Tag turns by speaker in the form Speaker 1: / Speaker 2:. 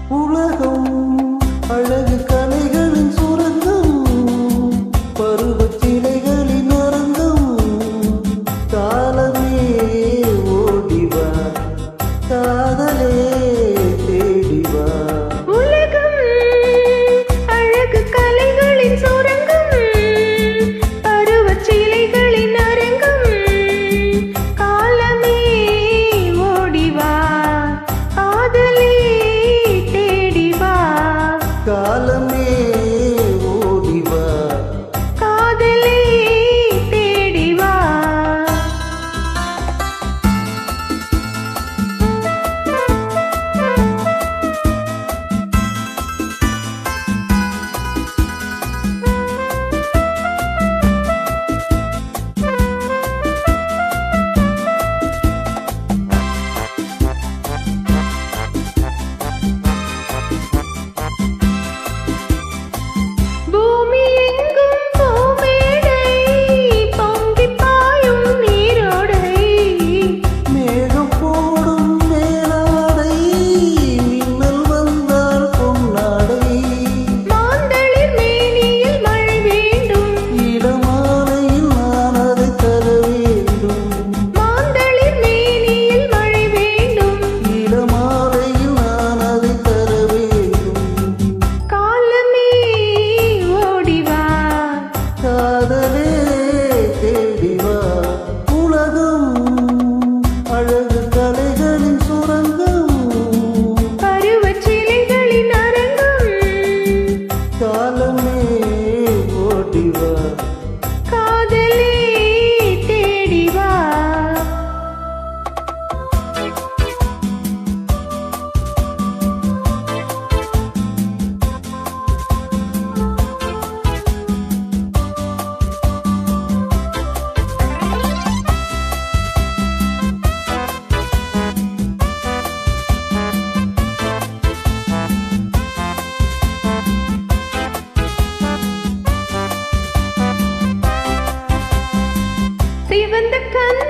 Speaker 1: உலகம் அழகு கலைகளின் சுரங்கம், பருவச் சிலைகளின் அரங்கம். காலமே ஓடிவா, காதலே தேடிவா.
Speaker 2: உலகம் அழகு கலைகளின் சுரங்கம், பருவச் சிலைகளின் அரங்கம். காலமே ஓடிவா, காதலே தேடிவா.
Speaker 1: காலமே ஓடிவா,
Speaker 2: காதலே தேடிவா. பூமி எங்கும் பூமேடை, பொங்கிப் பாயும் நீரோடை.
Speaker 1: மேகம் போடும் மேலாடை, மின்னல் வந்தால் பொன்னாடை.
Speaker 2: மாந்தளிர் மேனியில் மழை வேண்டும்,
Speaker 1: இடமாலையில் நான் அதை தர வேண்டும்.
Speaker 2: மாந்தளிர் மேனியில் மழை வேண்டும்.
Speaker 1: இடமாலையில் நான் அதை தர வேண்டும்.
Speaker 2: காலமே ஓடிவா,
Speaker 1: காதலே தேடிவா. உலகம் அழகு கலைகளின் சுரங்கம்,
Speaker 2: பருவச் சிலைகளின் அரங்கம்.
Speaker 1: காலமே ஓடிவா,
Speaker 2: காதலே தேடிவா. சிவந்த கண்